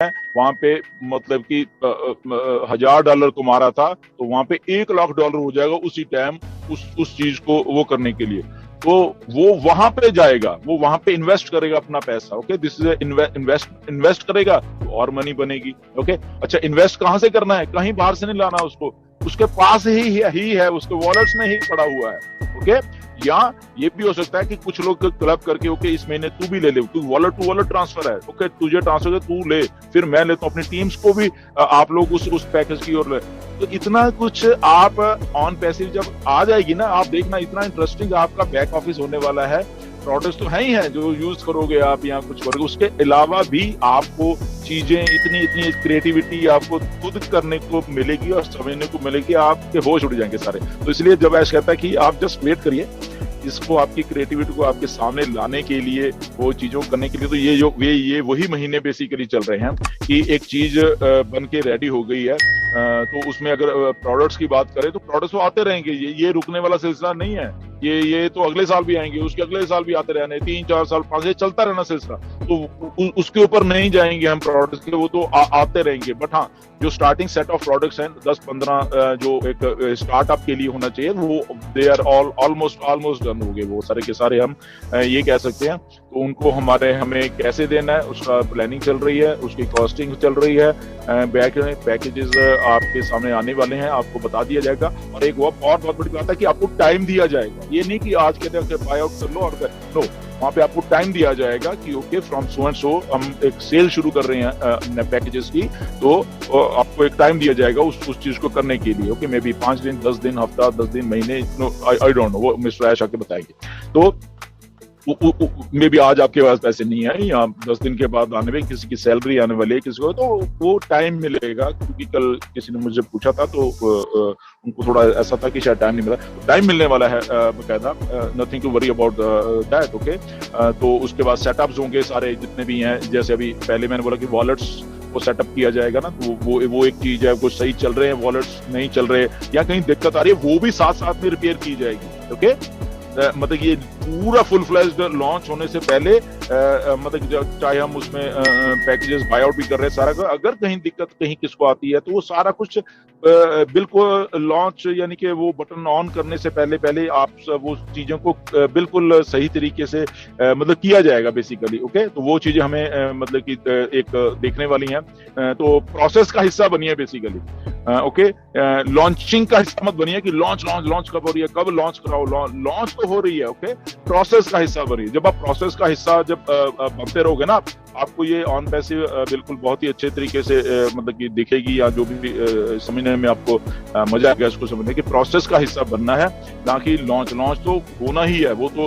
वहां पे मतलब कि $1,000 को मारा था, तो वहां पे $1 लाख हो जाएगा उसी टाइम उस चीज को वो करने के लिए। तो वो वहां पे जाएगा, वो वहां पे इन्वेस्ट करेगा अपना पैसा। ओके, दिस इज इन्वेस्ट करेगा तो और मनी बनेगी। ओके, अच्छा इन्वेस्ट कहां से करना है? कहीं बाहर से नहीं लाना उसको, उसके पास ही है, उसके वॉलेट्स में ही पड़ा हुआ है। ओके, या ये भी हो सकता है कि कुछ लोग क्लब करके ओके इस महीने तू भी ले ले, तू वॉलेट टू वॉलेट ट्रांसफर है, ओके तुझे ट्रांसफर तू ले, फिर मैं लेता हूँ, अपनी टीम्स को भी आप लोग उस पैकेज की ओर ले। तो इतना कुछ आप ऑन पैसिव जब आ जाएगी ना, आप देखना इतना इंटरेस्टिंग आपका बैक ऑफिस होने वाला है। प्रोडक्ट्स तो है ही है जो यूज करोगे आप या कुछ करोगे, उसके अलावा भी आपको चीजें इतनी इतनी क्रिएटिविटी आपको खुद करने को मिलेगी और समझने को मिलेगी, आपके होश उड़ जाएंगे सारे। तो इसलिए जब ऐश कहता है कि आप जस्ट वेट करिए इसको, आपकी क्रिएटिविटी को आपके सामने लाने के लिए, वो चीजों को करने के लिए, तो ये वही महीने बेसिकली चल रहे हैं कि एक चीज बन के रेडी हो गई है। तो उसमें अगर प्रोडक्ट्स की बात करें तो प्रोडक्ट्स तो आते रहेंगे, ये रुकने वाला सिलसिला नहीं है। ये तो अगले साल भी आएंगे, उसके अगले साल भी आते रहने, 3 4 साल 5 चलता रहना सिलसिला। तो उसके ऊपर नहीं जाएंगे हम प्रोडक्ट्स के, वो तो आते रहेंगे। बट हाँ, जो स्टार्टिंग सेट ऑफ प्रोडक्ट्स हैं 10 15 जो एक स्टार्टअप के लिए होना चाहिए, वो दे आर ऑलमोस्ट डन हो गए वो सारे के सारे, हम ये कह सकते हैं। तो उनको हमें कैसे देना है उसका प्लानिंग चल रही है, उसकी कॉस्टिंग चल रही है, पैकेजेस आपके सामने आने वाले हैं, आपको बता दिया जाएगा। और एक वो बहुत बड़ी बात है कि आपको टाइम दिया जाएगा, ये नहीं कि आज के दिन बाय आउट कर लो और नो, वहां पे आपको टाइम दिया जाएगा कि okay from so and so हम एक सेल शुरू कर रहे हैं पैकेजेस की, तो आपको एक टाइम दिया जाएगा उस चीज को करने के लिए। ओके, मे बी 5 दिन 10 दिन हफ्ता 10 दिन महीने, नो आई डोंट नो, वो मिस्टर ऐश आके बताएंगे। तो मे बी आज आपके पास पैसे नहीं है या 10 दिन के बाद आने में किसी की सैलरी आने वाली है किसी को, तो वो टाइम मिलेगा। क्योंकि कल किसी ने मुझे पूछा था तो उनको थोड़ा ऐसा था कि शायद टाइम नहीं मिला, टाइम मिलने वाला है बकायदा, nothing to worry about that. Okay, तो उसके बाद सेटअप्स होंगे सारे जितने भी हैं, जैसे अभी पहले मैंने बोला कि वॉलेट्स को सेटअप किया जाएगा ना, तो वो एक चीज है, कुछ सही चल रहे हैं वॉलेट्स, नहीं चल रहे या कहीं दिक्कत आ रही है, वो भी साथ साथ में रिपेयर की जाएगी। ओके, मतलब ये पूरा फुल फ्लैश्ड लॉन्च होने से पहले मतलब चाहे हम उसमें पैकेजेस बाय आउट भी कर रहे हैं सारा, अगर कहीं दिक्कत कहीं किसको आती है तो वो सारा कुछ बिल्कुल लॉन्च यानी कि वो बटन ऑन करने से पहले आप वो चीजों को बिल्कुल सही तरीके से मतलब किया जाएगा बेसिकली। ओके, तो वो चीजें हमें मतलब कि एक देखने वाली हैं, तो प्रोसेस का हिस्सा बनिए बेसिकली। ओके, लॉन्चिंग का हिस्सा मत बनिए कि लॉन्च कब हो रही है, कब लॉन्च कराओ, लॉन्च तो हो रही है। ओके, प्रोसेस का हिस्सा बनिए। जब आप प्रोसेस का हिस्सा जब बनते रहोगे ना, आपको ये ऑन पैसिव बिल्कुल बहुत ही अच्छे तरीके से मतलब कि दिखेगी, या जो भी समझने में आपको मजा आएगा इसको समझने कि प्रोसेस का हिस्सा बनना है, ना कि लॉन्च तो होना ही है। वो तो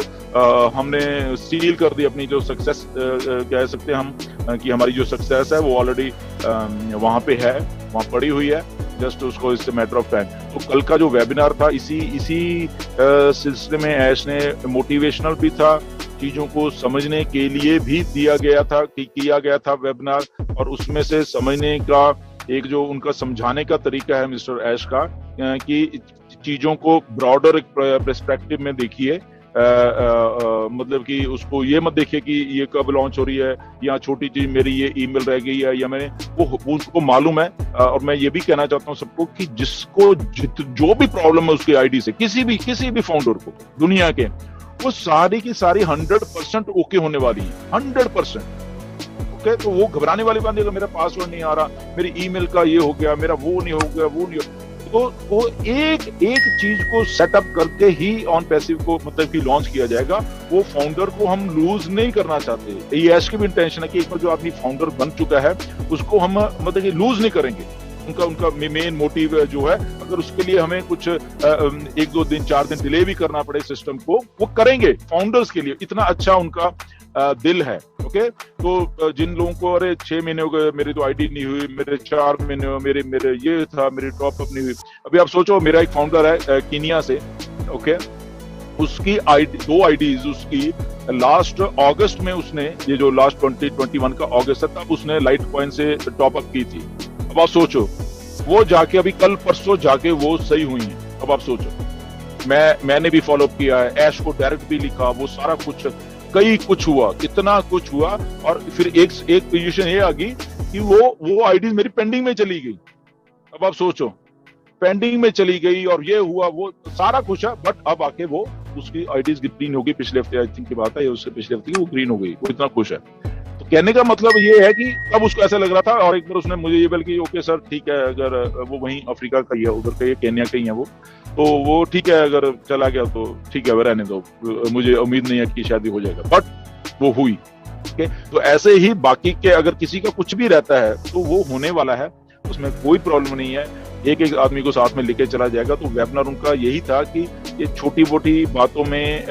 हमने सील कर दी अपनी जो सक्सेस कह सकते हैं हम कि हमारी जो सक्सेस है वो ऑलरेडी वहां पे है, वहां पड़ी हुई है, जस्ट उसको इट्स मैटर ऑफ टाइम। तो कल का जो वेबिनार था इसी सिलसिले में ऐश ने मोटिवेशनल भी था, चीजों को समझने के लिए भी किया गया था वेबिनार, और उसमें से समझने का एक जो उनका समझाने का तरीका है मिस्टर ऐश का कि चीजों को ब्रॉडर एक पर्सपेक्टिव में देखिए। मतलब कि उसको ये मत देखिए कि ये कब लॉन्च हो रही है, या छोटी चीज मेरी ये ईमेल रह गई है, या मैंने वो उसको मालूम है। और मैं ये भी कहना चाहता हूँ सबको कि जिसको जो भी प्रॉब्लम है उसकी आईडी से, किसी भी फाउंडर को दुनिया के, वो सारी की सारी 100% ओके होने वाली है, 100%। ओके, तो वो घबराने वाली बात नहीं, मेरा पासवर्ड नहीं आ रहा, मेरी ईमेल का ये हो गया, मेरा वो नहीं हो गया, तो वो एक चीज को सेटअप करके ही ऑन पैसिव को मतलब कि लॉन्च किया जाएगा। वो फाउंडर को हम लूज नहीं करना चाहते, ये ऐश की भी इंटेंशन है कि एक बार जो आदमी फाउंडर बन चुका है उसको हम मतलब कि लूज नहीं करेंगे। उनका मेन मोटिव जो है, अगर उसके लिए हमें कुछ 1 2 दिन 4 दिन डिले भी करना पड़े सिस्टम को, वो करेंगे फाउंडर्स के लिए, इतना अच्छा उनका दिल है। ओके, तो जिन लोगों को अरे 6 महीने हो गए मेरी तो आईडी नहीं हुई, मेरे 4 महीने मेरे ये था, मेरी टॉप अप नहीं हुई। अभी आप सोचो, मेरा एक फाउंडर है कीनिया से। ओके, उसकी 2 आईडीज उसकी लास्ट अगस्त में, उसने ये जो लास्ट 2021 का अगस्त है तब उसने लाइट कॉइन से टॉप अप की थी। अब आप सोचो, वो जाके अभी कल परसों जाके वो सही हुई है। अब आप सोचो, मैंने भी फॉलो अप किया है, ऐश को डायरेक्ट भी लिखा, वो सारा कुछ कई कुछ हुआ, कितना कुछ हुआ, और फिर एक पोजीशन ये आ गई कि वो आईडी मेरी पेंडिंग में चली गई। अब आप सोचो, पेंडिंग में चली गई और ये हुआ, वो सारा कुछ है, बट अब आके वो उसकी आईडीज ग्रीन हो गई। पिछले हफ्ते आई थिंक की बात है, उससे पिछले हफ्ते की वो ग्रीन हो गई, वो इतना खुश है। तो कहने का मतलब ये है कि तब उसको ऐसा लग रहा था, और एक बार उसने मुझे ये बल्कि ओके सर ठीक है, अगर वो वहीं अफ्रीका का ही है, उधर का ही, केन्या का ही है वो, तो वो ठीक है, अगर चला गया तो ठीक है, रहने दो, मुझे उम्मीद नहीं है कि शादी हो जाएगा, बट वो हुई। तो ऐसे ही बाकी के अगर किसी का कुछ भी रहता है तो वो होने वाला है, उसमें कोई प्रॉब्लम नहीं है, एक एक आदमी को साथ में लेके चला जाएगा। तो वेबिनार उनका यही था कि ये छोटी मोटी बातों में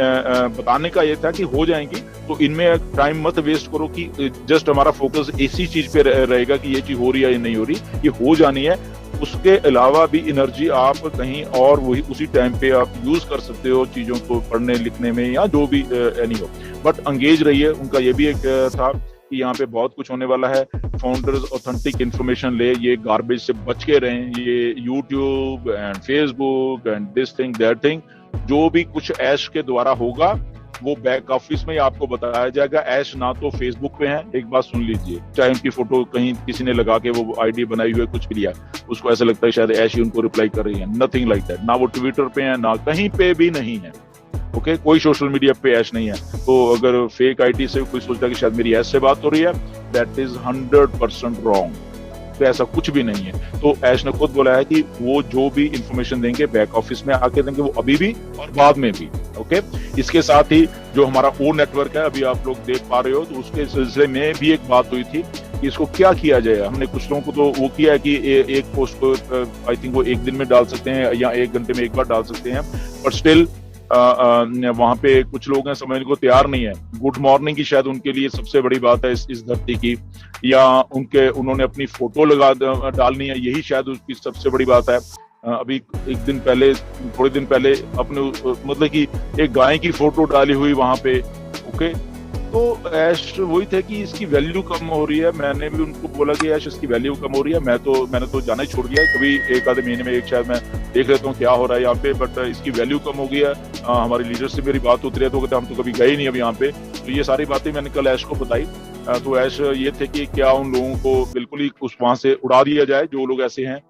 बताने का ये था कि हो जाएंगी, तो इनमें टाइम मत वेस्ट करो कि जस्ट हमारा फोकस इसी चीज पे रहेगा कि ये चीज हो रही है या नहीं हो रही, ये हो जानी है। उसके अलावा भी एनर्जी आप कहीं और वही उसी टाइम पे आप यूज कर सकते हो, चीजों को पढ़ने लिखने में या जो भी एनी हो, बट एंगेज रहिए। उनका ये भी एक था कि यहाँ पे बहुत कुछ होने वाला है, फाउंडर्स ऑथेंटिक इन्फॉर्मेशन ले, ये गार्बेज से बच के रहें, ये YouTube and Facebook and this thing that thing, जो भी कुछ ऐश के द्वारा होगा वो बैक ऑफिस में ही आपको बताया जाएगा। ऐश ना तो फेसबुक पे है, एक बात सुन लीजिए, चाहे उनकी फोटो कहीं किसी ने लगा के वो आईडी बनाई हुई है, कुछ भी लिया, उसको ऐसा लगता है शायद ऐश ही उनको रिप्लाई कर रही है, नथिंग लाइक दैट। ना वो ट्विटर पे है, ना कहीं पे भी नहीं है, ओके कोई सोशल मीडिया पे ऐश नहीं है। तो अगर फेक आईडी से कोई सोचता है कि शायद मेरी ऐश से बात हो रही है, दैट इज 100% रॉन्ग, तो ऐसा कुछ भी नहीं है। तो ऐश ने खुद बोला है कि वो जो भी इंफॉर्मेशन देंगे बैक ऑफिस में आके देंगे, वो अभी भी और बाद में भी, ओके। इसके साथ ही जो हमारा ओ नेटवर्क है, अभी आप लोग देख पा रहे हो, तो उसके सिलसिले में भी एक बात हुई थी कि इसको क्या किया जाए। हमने कुछ लोगों को तो वो किया है कि एक पोस्ट को आई थिंक वो एक दिन में डाल सकते हैं या 1 घंटे में एक बार डाल सकते हैं, बट स्टिल वहां पे कुछ लोग हैं समझने को तैयार नहीं है। गुड मॉर्निंग की शायद उनके लिए सबसे बड़ी बात है इस धरती की, या उन्होंने अपनी फोटो डालनी है, यही शायद उसकी सबसे बड़ी बात है। अभी थोड़े दिन पहले अपने मतलब कि एक गाय की फोटो डाली हुई वहां पे, ओके। तो ऐश वही थे कि इसकी वैल्यू कम हो रही है। मैंने भी उनको बोला कि ऐश इसकी वैल्यू कम हो रही है, मैंने तो जाना ही छोड़ दिया है, कभी एक आधे महीने में एक शायद मैं देख लेता हूँ क्या हो रहा है यहाँ पे, बट इसकी वैल्यू कम हो गई है। हमारी लीडर से मेरी बात होती रही, तो कहते हम तो कभी गए नहीं अब यहाँ पे। तो ये सारी बातें मैंने कल ऐश को बताई। तो ऐश ये थे कि क्या उन लोगों को बिल्कुल ही वहां से उड़ा दिया जाए, जो लोग ऐसे हैं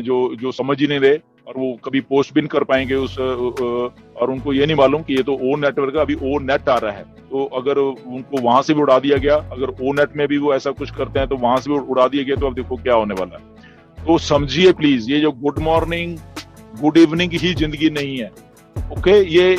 जो समझ ही नहीं रहे और वो कभी पोस्ट भी नहीं कर पाएंगे और उनको ये नहीं मालूम कि ये तो ओ नेटवर्क है, अभी ओ नेट आ रहा है। तो अगर उनको वहां से भी उड़ा दिया गया, अगर ओ नेट में भी वो ऐसा कुछ करते हैं तो वहां से भी उड़ा दिया गया, तो अब देखो क्या होने वाला है। तो समझिए प्लीज, ये जो good morning good evening he जिंदगी नहीं है, ओके। ये